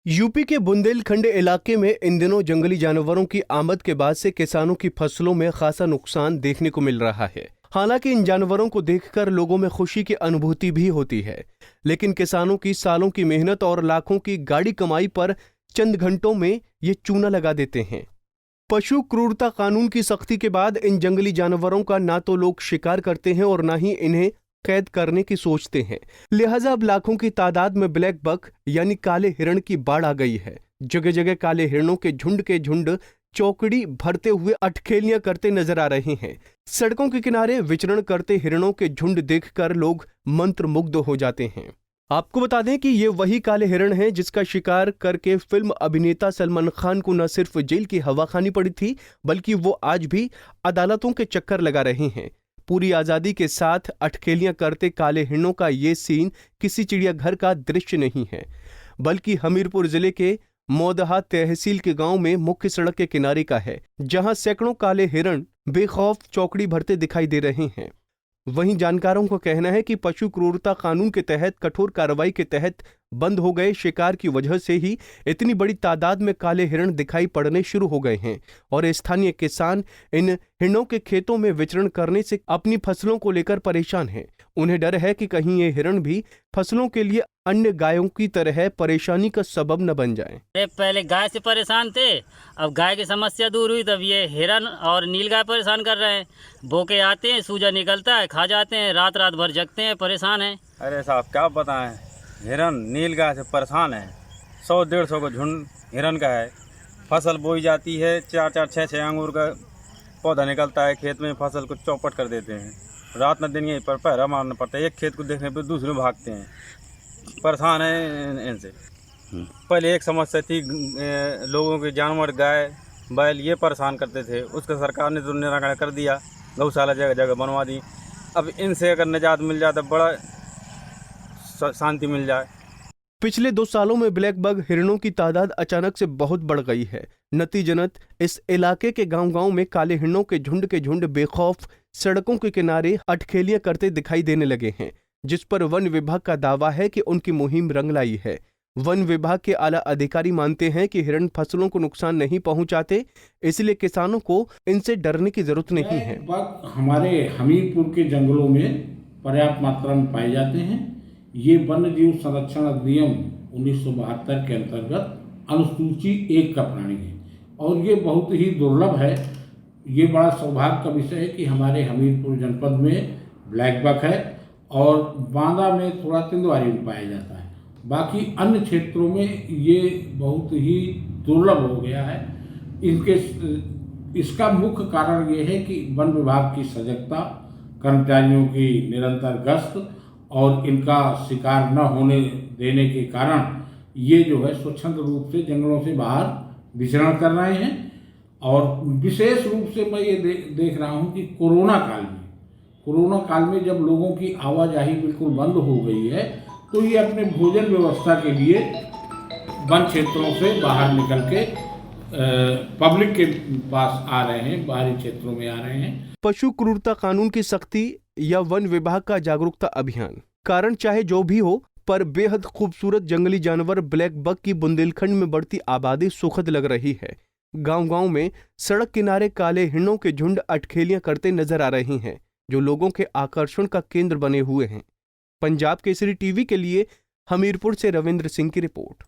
UP के बुंदेलखंड इलाके में इन दिनों जंगली जानवरों की आमद के बाद से किसानों की फसलों में खासा नुकसान देखने को मिल रहा है। हालांकि इन जानवरों को देखकर लोगों में खुशी की अनुभूति भी होती है, लेकिन किसानों की सालों की मेहनत और लाखों की गाड़ी कमाई पर चंद घंटों में ये चूना लगा देते हैं। पशु क्रूरता कानून की सख्ती के बाद इन जंगली जानवरों का ना तो लोग शिकार करते हैं और ना ही इन्हें कैद करने की सोचते हैं। लिहाजा अब लाखों की तादाद में ब्लैक बक यानी काले हिरण की बाढ़ आ गई है। जगह जगह काले हिरणों के झुंड चौकड़ी भरते हुए अटखेलियां करते नजर आ रहे हैं। सड़कों के किनारे विचरण करते हिरणों के झुंड देखकर लोग मंत्रमुग्ध हो जाते हैं। आपको बता दें कि ये वही काले हिरण हैं जिसका शिकार करके फिल्म अभिनेता सलमान खान को न सिर्फ जेल की हवा खानी पड़ी थी, बल्कि वो आज भी अदालतों के चक्कर लगा रहे हैं। पूरी आजादी के साथ अटखेलियां करते काले हिरणों का ये सीन किसी चिड़ियाघर का दृश्य नहीं है, बल्कि हमीरपुर जिले के मौदहा तहसील के गांव में मुख्य सड़क के किनारे का है, जहां सैकड़ों काले हिरण बेखौफ चौकड़ी भरते दिखाई दे रहे हैं। वहीं जानकारों का कहना है कि पशु क्रूरता कानून के तहत कठोर कार्रवाई के तहत बंद हो गए शिकार की वजह से ही इतनी बड़ी तादाद में काले हिरण दिखाई पड़ने शुरू हो गए हैं और स्थानीय किसान इन हिरणों के खेतों में विचरण करने से अपनी फसलों को लेकर परेशान हैं। उन्हें डर है कि कहीं ये हिरण भी फसलों के लिए अन्य गायों की तरह परेशानी का सबब न बन जाएं। पहले गाय से परेशान थे, अब गाय की समस्या दूर हुई तब ये हिरण और नीलगाय परेशान कर रहे हैं। बोके आते हैं, सूजा निकलता है, खा जाते हैं, रात रात भर जगते हैं, परेशान हैं। अरे साहब क्या बताएं, हिरण नीलगाय से परेशान है। 100-150 का झुंड हिरण का है। फसल बोई जाती है, 4-4, 6-6 अंगूर का पौधा निकलता है खेत में, फसल को चौपट कर देते हैं। रात न दिन यहीं पर पहरा मारना पड़ता है। एक खेत को देखने पर दूसरे भागते हैं। परेशान है इनसे। पहले एक समस्या थी, लोगों के जानवर गाय बैल ये परेशान करते थे, उसका सरकार ने तो निराकरण कर दिया, गौशाला जगह जगह बनवा दी। अब इनसे अगर निजात मिल जाए तो बड़ा शांति मिल जाए। पिछले 2 सालों में ब्लैक बग हिरणों की तादाद अचानक से बहुत बढ़ गई है। नतीजतन इस इलाके के गांव-गांव में काले हिरणों के झुंड बेखौफ सड़कों के किनारे अटखेलियां करते दिखाई देने लगे हैं, जिस पर वन विभाग का दावा है कि उनकी मुहिम रंग लाई है। वन विभाग के आला अधिकारी मानते हैं कि हिरण फसलों को नुकसान नहीं पहुंचाते, इसलिए किसानों को इनसे डरने की जरूरत नहीं है। बग हमारे हमीरपुर के जंगलों में पर्याप्त मात्रा में पाए जाते हैं। ये वन्य जीव संरक्षण अधिनियम 1972 के अंतर्गत अनुसूची 1 का प्राणी है और ये बहुत ही दुर्लभ है। ये बड़ा सौभाग्य का विषय है कि हमारे हमीरपुर जनपद में ब्लैक बक है और बांदा में थोड़ा तिंदवारी में पाया जाता है। बाकी अन्य क्षेत्रों में ये बहुत ही दुर्लभ हो गया है। इसका मुख्य कारण ये है कि वन विभाग की सजगता, कर्मचारियों की निरंतर गश्त और इनका शिकार न होने देने के कारण ये जो है स्वच्छंद रूप से जंगलों से बाहर विचरण कर रहे हैं। और विशेष रूप से मैं ये देख रहा हूँ कि कोरोना काल में जब लोगों की आवाजाही बिल्कुल बंद हो गई है, तो ये अपने भोजन व्यवस्था के लिए वन क्षेत्रों से बाहर निकल के पब्लिक के पास आ रहे हैं, बाहरी क्षेत्रों में आ रहे हैं। पशु क्रूरता कानून की सख्ती या वन विभाग का जागरूकता अभियान, कारण चाहे जो भी हो, पर बेहद खूबसूरत जंगली जानवर ब्लैक बक की बुंदेलखंड में बढ़ती आबादी सुखद लग रही है। गांव-गांव में सड़क किनारे काले हिरणों के झुंड अटखेलियां करते नजर आ रही हैं, जो लोगों के आकर्षण का केंद्र बने हुए हैं। पंजाब केसरी टीवी के लिए हमीरपुर से रविंद्र सिंह की रिपोर्ट।